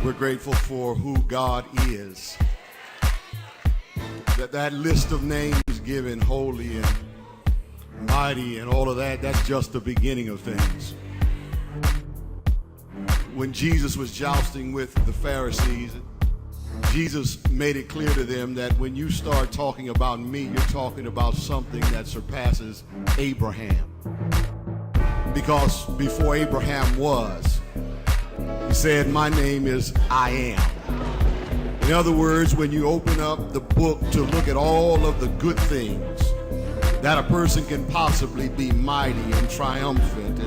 We're grateful for who God is. That list of names given, holy and mighty and all of that, that's just the beginning of things. When Jesus was jousting with the Pharisees, Jesus made it clear to them that when you start talking about me, you're talking about something that surpasses Abraham. Because before Abraham was, he said, my name is I am. In other words, when you open up the book to look at all of the good things that a person can possibly be mighty and triumphant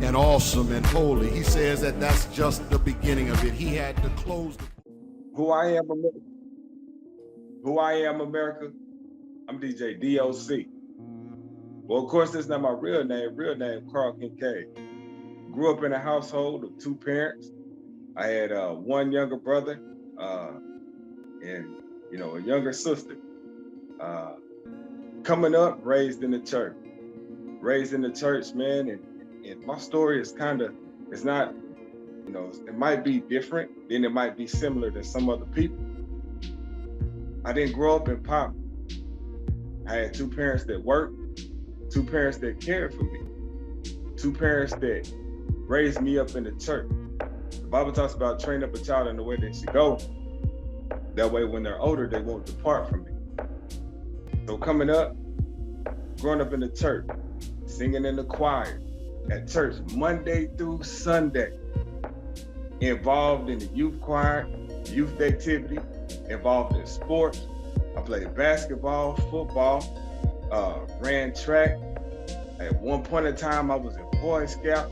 and awesome and holy, he says that that's just the beginning of it. He had to close the book. Who I am, America. Who I am, America. I'm DJ D.O.C. Well, of course, that's not my real name. Real name, Carl Kincaid. Grew up in a household of two parents. I had one younger brother and, a younger sister. Coming up, raised in the church. Raised in the church, man, and my story is it's not, it might be different, then it might be similar to some other people. I didn't grow up in poverty. I had two parents that worked, two parents that cared for me, two parents that raised me up in the church. The Bible talks about train up a child in the way they should go. That way, when they're older, they won't depart from it. So coming up, growing up in the church, singing in the choir, at church Monday through Sunday, involved in the youth choir, youth activity, involved in sports. I played basketball, football, ran track. At one point in time, I was a Boy Scout.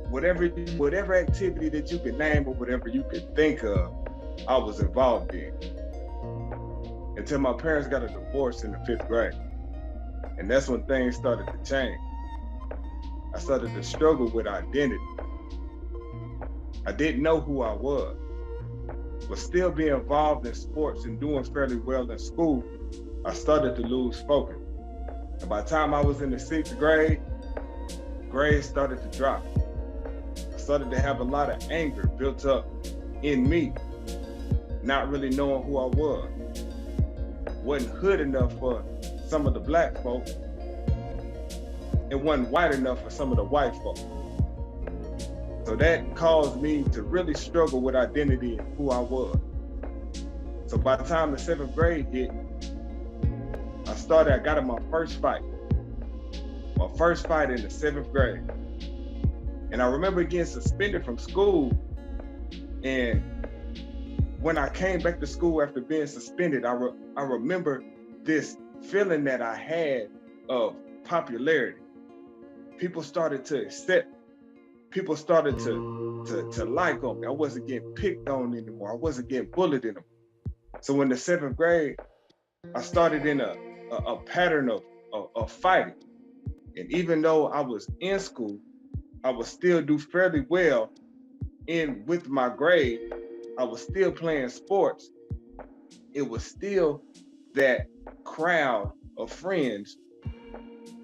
Whatever activity that you could name or whatever you could think of, I was involved in. Until my parents got a divorce in the 5th grade. And that's when things started to change. I started to struggle with identity. I didn't know who I was, but still being involved in sports and doing fairly well in school, I started to lose focus. And by the time I was in the 6th grade, grades started to drop. I started to have a lot of anger built up in me, not really knowing who I was. Wasn't hood enough for some of the black folk. It wasn't white enough for some of the white folk. So that caused me to really struggle with identity and who I was. So by the time the 7th grade hit, I got in my first fight. My first fight in the 7th grade. And I remember getting suspended from school. And when I came back to school after being suspended, I remember this feeling that I had of popularity. People started to accept. People started to like on me. I wasn't getting picked on anymore. I wasn't getting bullied anymore. So in the 7th grade, I started in a pattern of fighting. And even though I was in school, I would still do fairly well with my grade. I was still playing sports. It was still that crowd of friends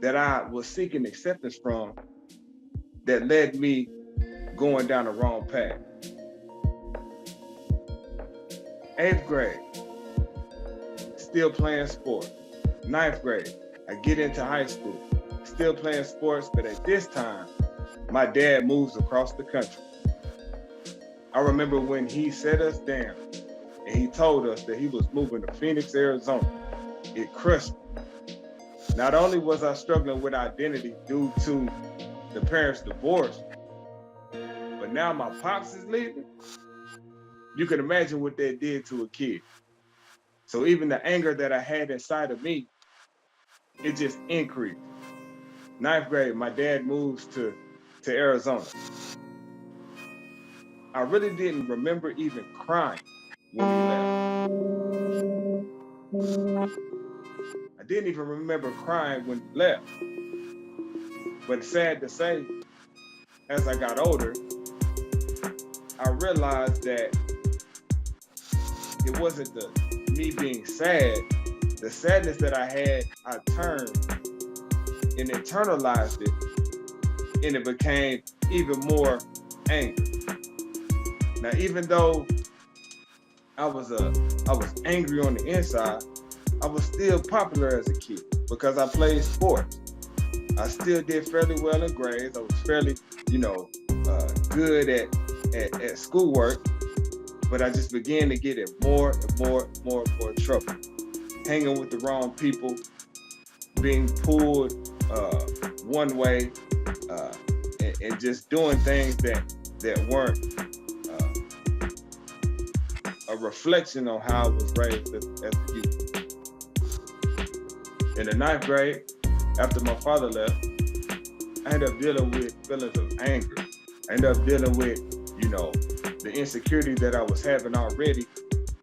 that I was seeking acceptance from that led me going down the wrong path. 8th grade, still playing sports. 9th grade, I get into high school, still playing sports, but at this time, my dad moves across the country. I remember when he set us down and he told us that he was moving to Phoenix, Arizona. It crushed me. Not only was I struggling with identity due to the parents' divorce, but now my pops is leaving. You can imagine what that did to a kid. So even the anger that I had inside of me, it just increased. 9th grade, my dad moves to Arizona. I really didn't remember even crying when we left. I didn't even remember crying when we left. But sad to say, as I got older, I realized that it wasn't me being sad. The sadness that I had, I turned and internalized it, and it became even more anger. Now, even though I was angry on the inside, I was still popular as a kid because I played sports. I still did fairly well in grades. I was fairly, good at schoolwork, but I just began to get in more and more trouble. Hanging with the wrong people, being pulled one way, and just doing things that weren't a reflection on how I was raised as a youth. In the 9th grade, after my father left, I ended up dealing with feelings of anger. I ended up dealing with, the insecurity that I was having already.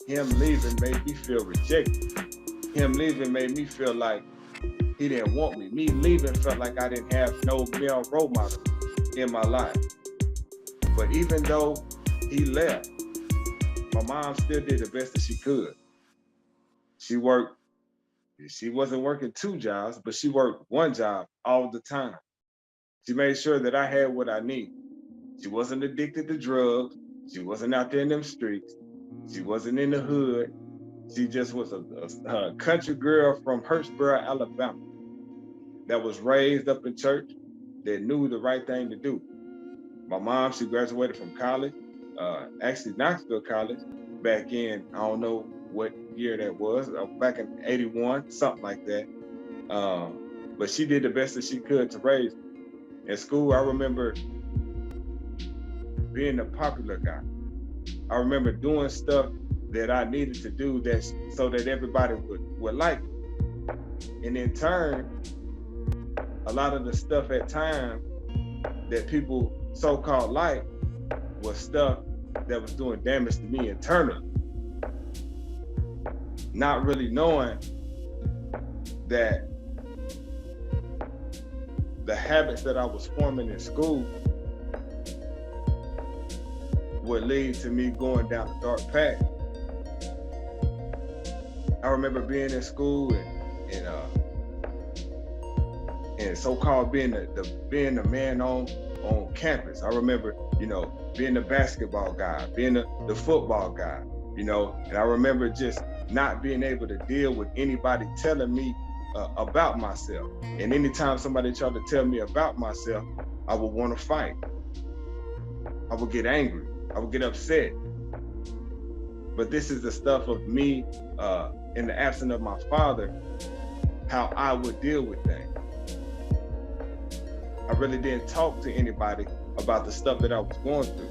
Him leaving made me feel rejected. Him leaving made me feel like he didn't want me. Me leaving felt like I didn't have no male role model in my life. But even though he left, my mom still did the best that she could. She wasn't working 2 jobs, but she worked 1 job all the time. She made sure that I had what I needed. She wasn't addicted to drugs. She wasn't out there in them streets. She wasn't in the hood. She just was a country girl from Hurtsboro, Alabama, that was raised up in church, that knew the right thing to do. My mom, she graduated from college, actually Knoxville College, back in, I don't know what year that was, back in 81, something like that. But she did the best that she could to raise me. In school, I remember being the popular guy. I remember doing stuff that I needed to do so that everybody would like me. And in turn, a lot of the stuff at times that people so-called like was stuff that was doing damage to me internally. Not really knowing that the habits that I was forming in school would lead to me going down a dark path. I remember being in school and so-called being the man on campus. I remember, being the basketball guy, being the football guy, and I remember just not being able to deal with anybody telling me about myself. And anytime somebody tried to tell me about myself, I would want to fight. I would get angry. I would get upset. But this is the stuff of me, in the absence of my father, how I would deal with things. I really didn't talk to anybody about the stuff that I was going through.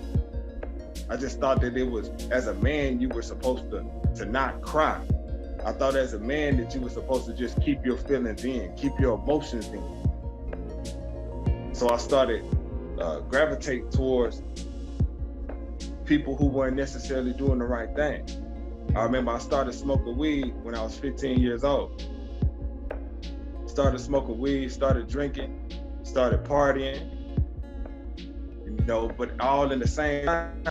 I just thought that it was, as a man, you were supposed to not cry. I thought as a man that you were supposed to just keep your feelings in, keep your emotions in. So I started gravitate towards people who weren't necessarily doing the right thing. I remember I started smoking weed when I was 15 years old. Started smoking weed, started drinking, started partying, but all in the same time,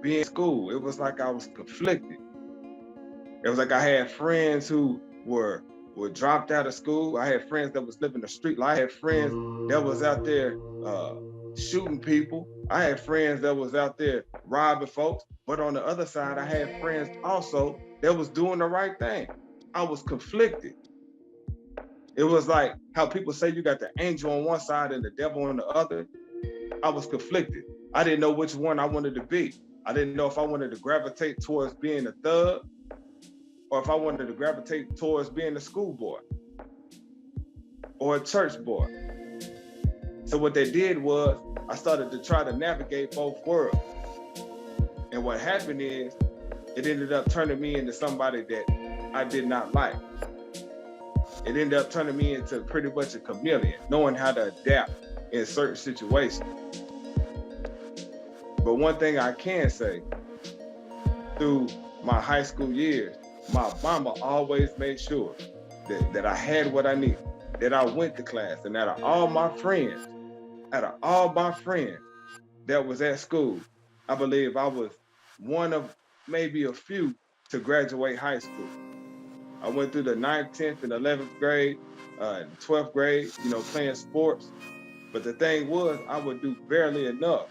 being in school, it was like I was conflicted. It was like I had friends who were dropped out of school. I had friends that was living the street life. I had friends that was out there shooting people. I had friends that was out there robbing folks. But on the other side, I had friends also that was doing the right thing. I was conflicted. It was like how people say you got the angel on one side and the devil on the other. I was conflicted. I didn't know which one I wanted to be. I didn't know if I wanted to gravitate towards being a thug or if I wanted to gravitate towards being a schoolboy or a church boy. So what they did was I started to try to navigate both worlds. And what happened is it ended up turning me into somebody that I did not like. It ended up turning me into pretty much a chameleon, knowing how to adapt in certain situations. But one thing I can say, through my high school years, my mama always made sure that I had what I needed, that I went to class, and out of all my friends that was at school, I believe I was one of maybe a few to graduate high school. I went through the 9th, 10th, and 11th grade, 12th grade, playing sports. But the thing was, I would do barely enough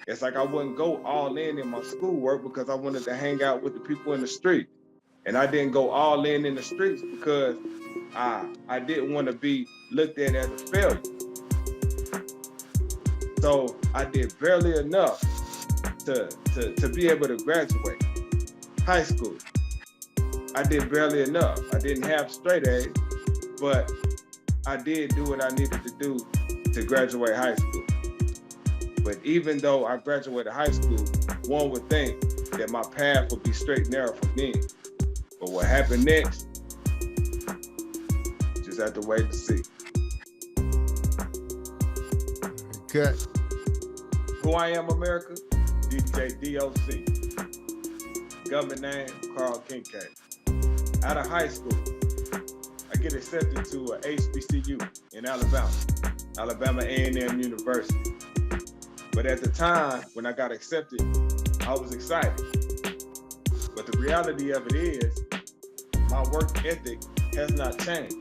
It's like I wouldn't go all in my schoolwork because I wanted to hang out with the people in the street. And I didn't go all in the streets because I didn't want to be looked at as a failure. So I did barely enough to be able to graduate high school. I did barely enough. I didn't have straight A's, but I did do what I needed to do to graduate high school. But even though I graduated high school, one would think that my path would be straight and narrow from then. But what happened next, just have to wait to see. Okay. Who I am, America? DJ D.O.C. Government name, Carl Kincaid. Out of high school, I get accepted to a HBCU in Alabama, Alabama A&M University. But at the time, when I got accepted, I was excited. But the reality of it is, my work ethic has not changed.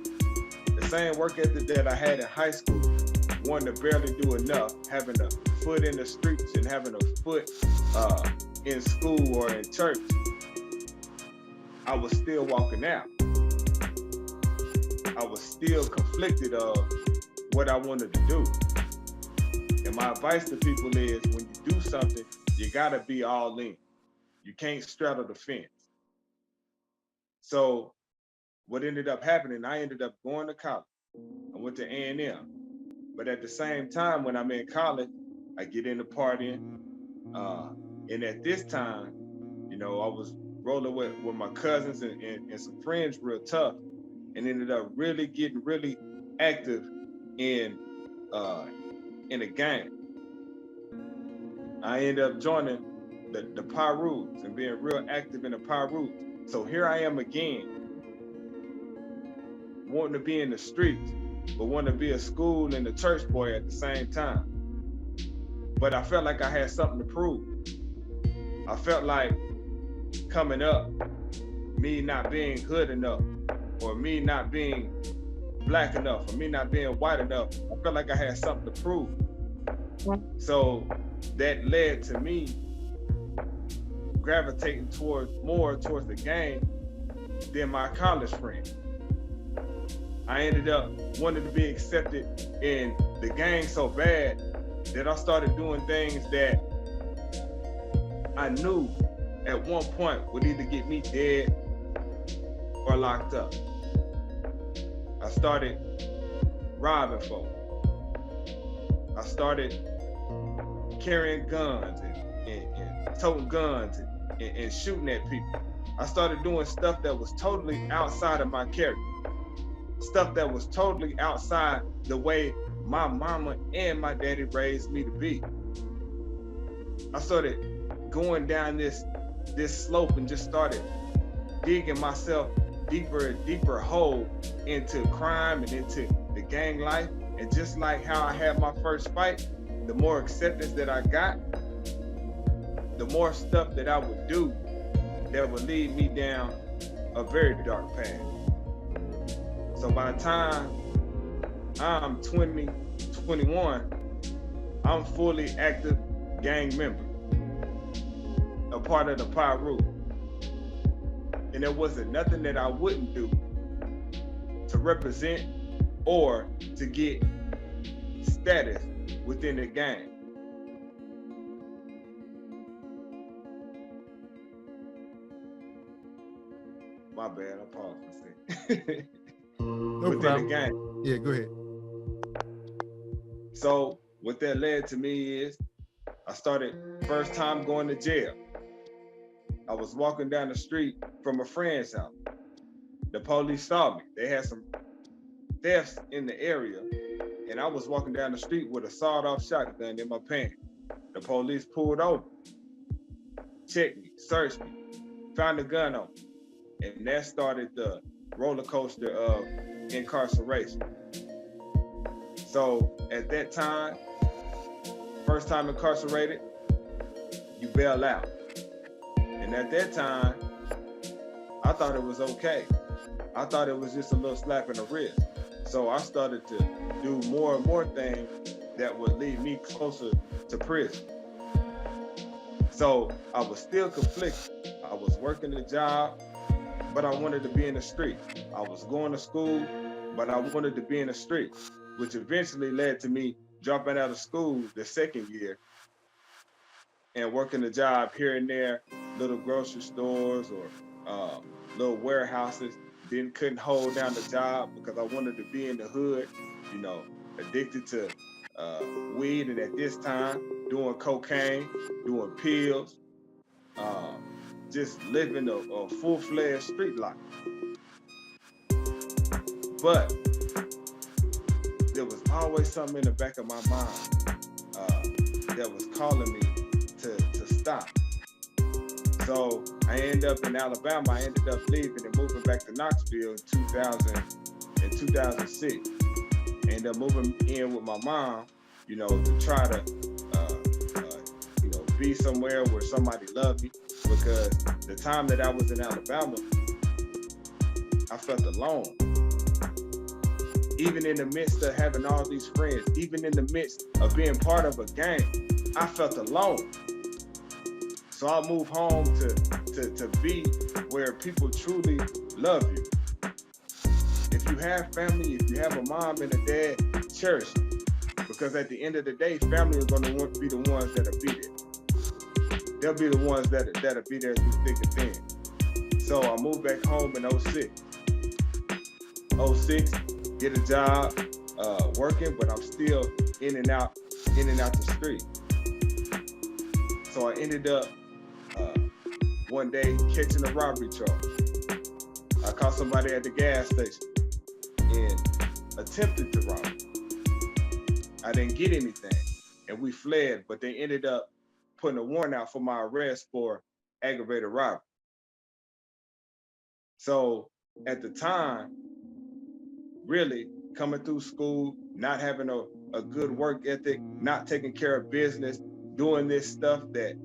The same work ethic that I had in high school, wanting to barely do enough, having a foot in the streets and having a foot in school or in church, I was still walking out. I was still conflicted of what I wanted to do. And my advice to people is, when you do something, you gotta be all in. You can't straddle the fence. So what ended up happening, I ended up going to college. I went to A&M. But at the same time, when I'm in college, I get into partying. And at this time, you know, I was rolling with my cousins and some friends real tough, and ended up really getting really active in a gang. I ended up joining the Pyrus and being real active in the Pyrus. So here I am again, wanting to be in the streets, but wanting to be a school and a church boy at the same time. But I felt like I had something to prove. I felt like coming up, me not being good enough, or me not being black enough, or me not being white enough, I felt like I had something to prove. So that led to me gravitating more towards the game than my college friends. I ended up wanting to be accepted in the gang so bad that I started doing things that I knew at one point would either get me dead or locked up. I started robbing folks. I started carrying guns and toting guns and shooting at people. I started doing stuff that was totally outside of my character. Stuff that was totally outside the way my mama and my daddy raised me to be. I started going down this slope and just started digging myself deeper and deeper hole into crime and into the gang life. And just like how I had my first fight, the more acceptance that I got, the more stuff that I would do that would lead me down a very dark path. So by the time I'm 20, 21, I'm fully active gang member, a part of the Pyru. And there wasn't nothing that I wouldn't do to represent or to get status within the gang. My bad, I paused for a second. No within problem. the gang. Yeah, go ahead. So what that led to me is I started first time going to jail. I was walking down the street from a friend's house. The police saw me. They had some thefts in the area, and I was walking down the street with a sawed-off shotgun in my pants. The police pulled over, checked me, searched me, found a gun on me, and that started the roller coaster of incarceration. So at that time, first time incarcerated, you bail out. And at that time, I thought it was okay. I thought it was just a little slap in the wrist. So I started to do more and more things that would lead me closer to prison. So I was still conflicted. I was working a job, but I wanted to be in the street. I was going to school, but I wanted to be in the street, which eventually led to me dropping out of school the second year and working a job here and there, little grocery stores or little warehouses. Couldn't hold down the job because I wanted to be in the hood, you know, addicted to weed, and at this time doing cocaine, doing pills, uh, just living a full-fledged street life. But there was always something in the back of my mind that was calling me to stop. So I ended up in Alabama. I ended up leaving and moving back to Knoxville in 2006. I ended up moving in with my mom, you know, to try to, you know, be somewhere where somebody loved me. Because the time that I was in Alabama, I felt alone. Even in the midst of having all these friends, even in the midst of being part of a gang, I felt alone. So I moved home to be where people truly love you. If you have family, if you have a mom and a dad, cherish them. Because at the end of the day, family are going to be the ones that'll be there. They'll be the ones that'll be there through thick and thin. So I moved back home in 06. 06, get a job, working, but I'm still in and out the street. So I ended up one day catching a robbery charge. I caught somebody at the gas station and attempted to rob me. I didn't get anything, and we fled, but they ended up putting a warrant out for my arrest for aggravated robbery. So at the time, really coming through school, not having a good work ethic, not taking care of business, doing this stuff that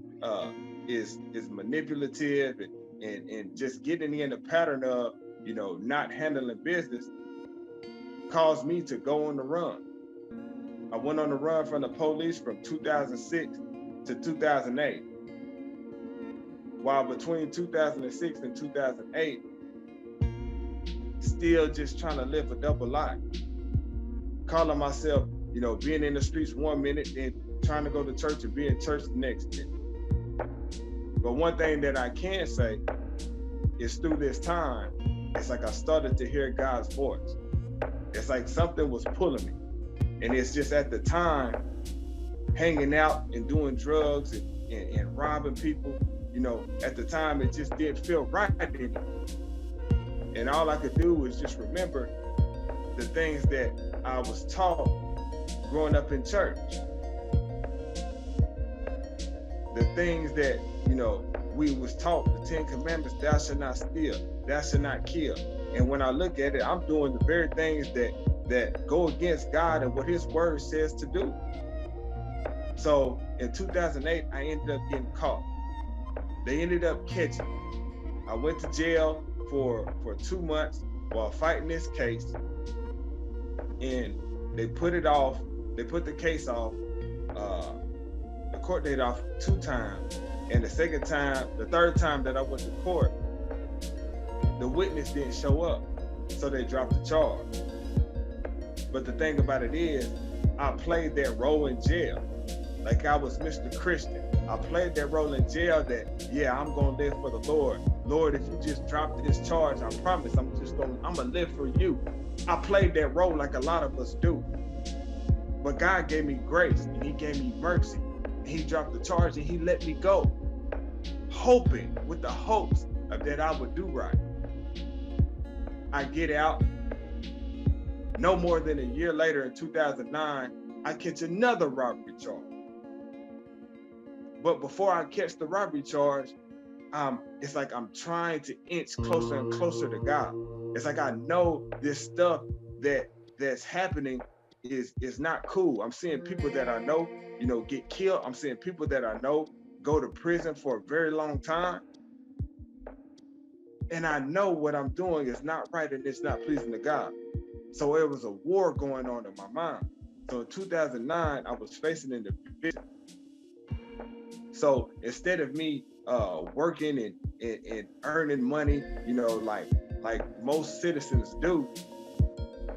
is manipulative and just getting in the pattern of, you know, not handling business, caused me to go on the run. I went on the run from the police from 2006 to 2008. While between 2006 and 2008, still just trying to live a double life. Calling myself, you know, being in the streets 1 minute and trying to go to church and be in church the next minute. But one thing that I can say is through this time, it's like I started to hear God's voice. It's like something was pulling me. And it's just at the time, hanging out and doing drugs and robbing people, you know, at the time, it just didn't feel right anymore. And all I could do was just remember the things that I was taught growing up in church. The things that, you know, we was taught, the 10 Commandments, thou shalt not steal, thou shalt not kill. And when I look at it, I'm doing the very things that go against God and what his word says to do. So in 2008, I ended up getting caught. They ended up catching me. I went to jail for 2 months while fighting this case, and they put it off. They put the case off, the court date off 2 times, and the third time that I went to court, the witness didn't show up, so they dropped the charge. But the thing about it is, I played that role in jail, like I was Mr. Christian. I played that role in jail that, yeah, I'm gonna live for the Lord. Lord, if you just drop this charge, I promise I'm gonna live for you. I played that role like a lot of us do. But God gave me grace and he gave me mercy. And he dropped the charge and he let me go, hoping with the hopes of that I would do right. I get out. No more than a year later in 2009, I catch another robbery charge. But before I catch the robbery charge, it's like I'm trying to inch closer and closer to God. It's like I know this stuff that's happening is not cool. I'm seeing people that I know, you know, get killed. I'm seeing people that I know go to prison for a very long time. And I know what I'm doing is not right and it's not pleasing to God. So it was a war going on in my mind. So in 2009, I was facing an eviction. So instead of me working and earning money, like most citizens do,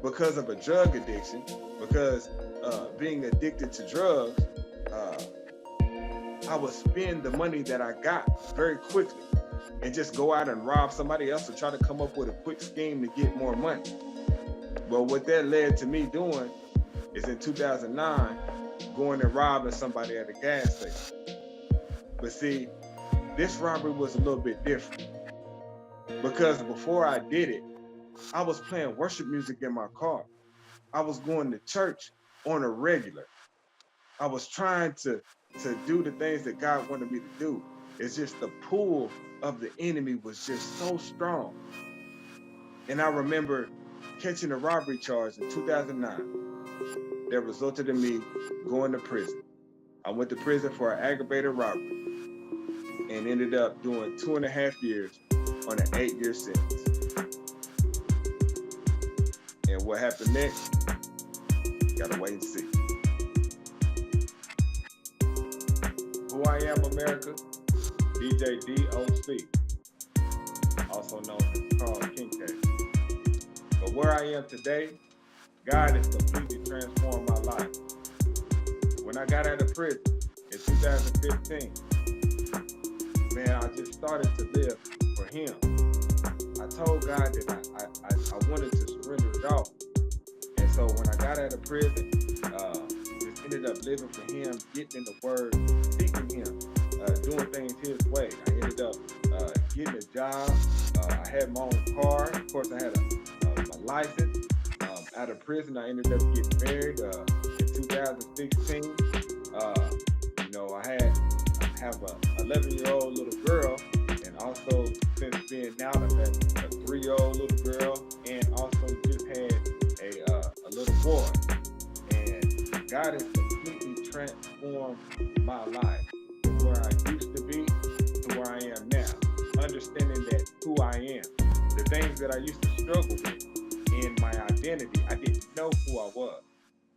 because of a drug addiction, because being addicted to drugs, uh, I would spend the money that I got very quickly and just go out and rob somebody else or try to come up with a quick scheme to get more money. Well, what that led to me doing is in 2009, going and robbing somebody at a gas station. But see, this robbery was a little bit different because before I did it, I was playing worship music in my car. I was going to church on a regular. I was trying to do the things that God wanted me to do. It's just the pull of the enemy was just so strong. And I remember catching a robbery charge in 2009 that resulted in me going to prison. I went to prison for an aggravated robbery and ended up doing 2.5 years on an 8-year sentence. And what happened next? Gotta wait and see. Who I am, America? DJ D.O.C, also known as Carl King. But where I am today, God has completely transformed my life. When I got out of prison in 2015, man, I just started to live for Him. I told God that I wanted to surrender it all. And so when I got out of prison, just ended up living for Him, getting in the Word, seeking Him, doing things His way. I ended up getting a job. I had my own car. Of course, I had a license. Out of prison, I ended up getting married in 2016. I have a 11-year-old little girl, and also since being out, I've had a 3-year-old little girl, and also just had a little boy. And God has completely transformed my life from where I used to be to where I am now. Understanding that who I am, the things that I used to struggle with in my identity, I didn't know who I was.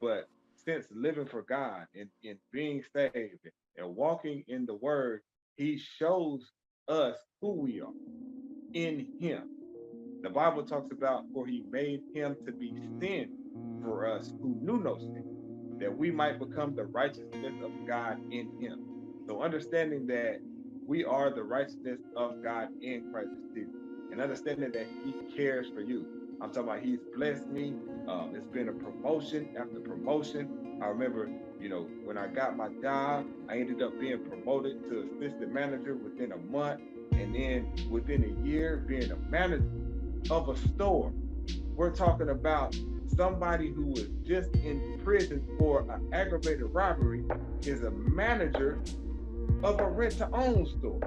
But since living for God and being saved and walking in the Word, He shows us who we are in Him. The Bible talks about, for He made Him to be sin for us who knew no sin, that we might become the righteousness of God in Him. So understanding that we are the righteousness of God in Christ Jesus, and understanding that He cares for you. I'm talking about He's blessed me. It's been a promotion after promotion. I remember, when I got my job, I ended up being promoted to assistant manager within a month, and then within a year being a manager of a store. We're talking about somebody who was just in prison for an aggravated robbery is a manager of a rent-to-own store,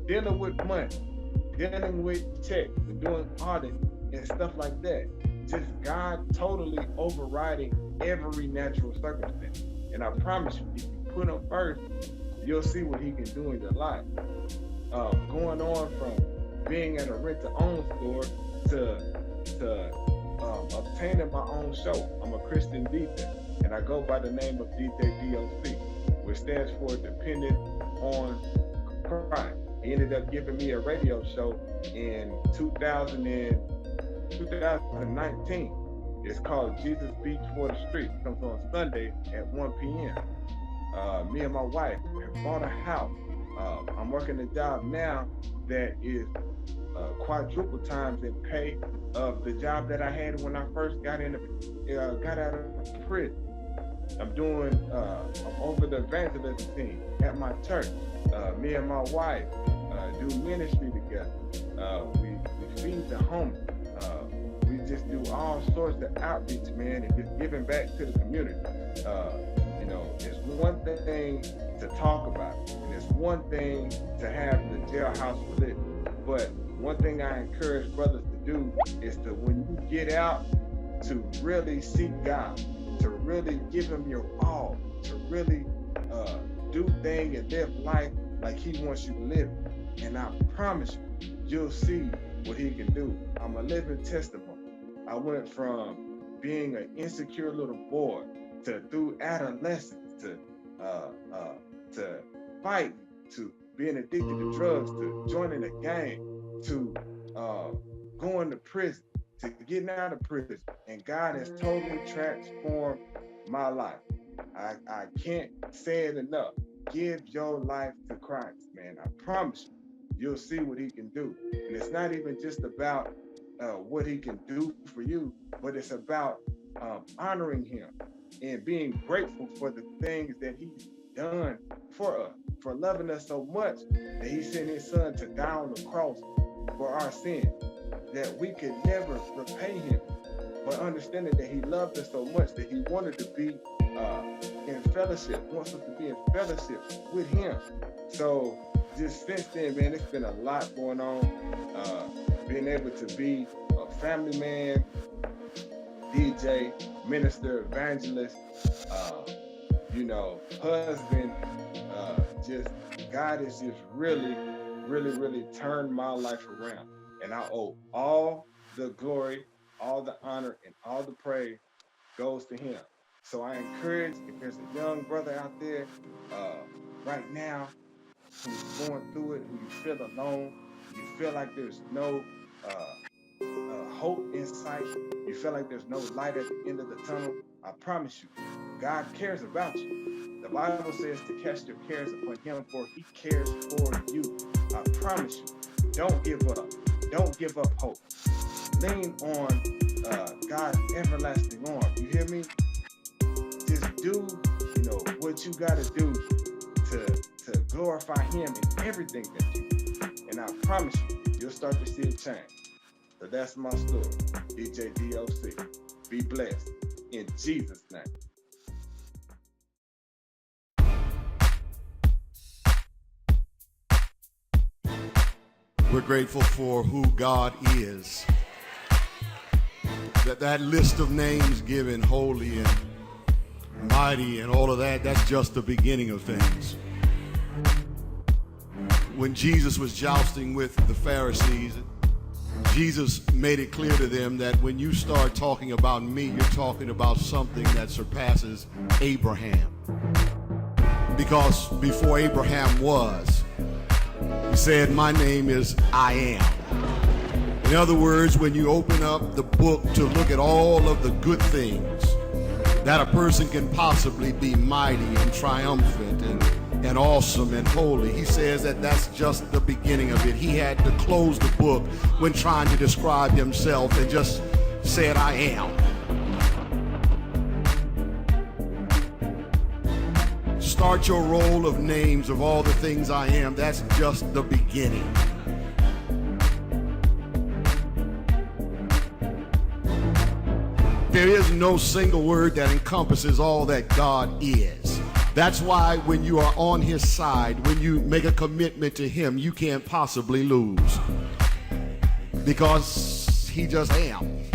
dealing with money, dealing with checks, and doing audit and stuff like that. Just God totally overriding every natural circumstance. And I promise you, if you put Him first, you'll see what He can do in your life. Going on from being at a rent-to-own store to obtaining my own show. I'm a Christian DJ, and I go by the name of DJ D.O.C, which stands for Dependent on Christ. He ended up giving me a radio show in 2019. It's called Jesus Beats for the Street. It comes on Sunday at 1 p.m. Me and my wife have bought a house. I'm working a job now that is quadruple times in pay of the job that I had when I first got out of prison. I'm over the evangelism team at my church. Me and my wife do ministry together. We feed the homeless. We just do all sorts of outreach, man, and just giving back to the community. It's one thing to talk about, and it's one thing to have the jailhouse religion. But one thing I encourage brothers to do is to, when you get out, to really seek God, to really give Him your all, to really do things and live life like He wants you to live. And I promise you, you'll see what He can do. I'm a living testimony. I went from being an insecure little boy to, through adolescence, to fighting, to being addicted to drugs, to joining a gang, to going to prison, to getting out of prison. And God has totally transformed my life. I can't say it enough. Give your life to Christ, man. I promise you, you'll see what he can do. And it's not even just about what he can do for you, but it's about honoring him and being grateful for the things that he's done for us, for loving us so much that he sent his son to die on the cross for our sins, that we could never repay him. But understanding that he loved us so much that he wanted to be in fellowship, wants us to be in fellowship with him. So just since then, man, it's been a lot going on. Being able to be a family man, DJ, minister, evangelist, husband, just God has just really turned my life around. And I owe all the glory, all the honor, and all the praise goes to him. So I encourage, if there's a young brother out there right now who's going through it, who you feel alone, you feel like there's no hope in sight, you feel like there's no light at the end of the tunnel, I promise you, God cares about you. The Bible says to cast your cares upon him, for he cares for you. I promise you, don't give up. Don't give up hope. Lean on God's everlasting arm. You hear me? Just do, what you got to do to glorify him in everything that you do. And I promise you, you'll start to see a change. So that's my story. DJ D.O.C. Be blessed. In Jesus' name. We're grateful for who God is. That list of names given, holy and mighty and all of that, that's just the beginning of things. When Jesus was jousting with the Pharisees, Jesus made it clear to them that when you start talking about me, you're talking about something that surpasses Abraham. Because before Abraham was, he said, my name is I am. In other words, when you open up the book to look at all of the good things that a person can possibly be mighty and triumphant and awesome and holy, he says that that's just the beginning of it. He had to close the book when trying to describe himself and just said, I am. Start your roll of names of all the things I am. That's just the beginning. There is no single word that encompasses all that God is. That's why when you are on his side, when you make a commitment to him, you can't possibly lose. Because he just am.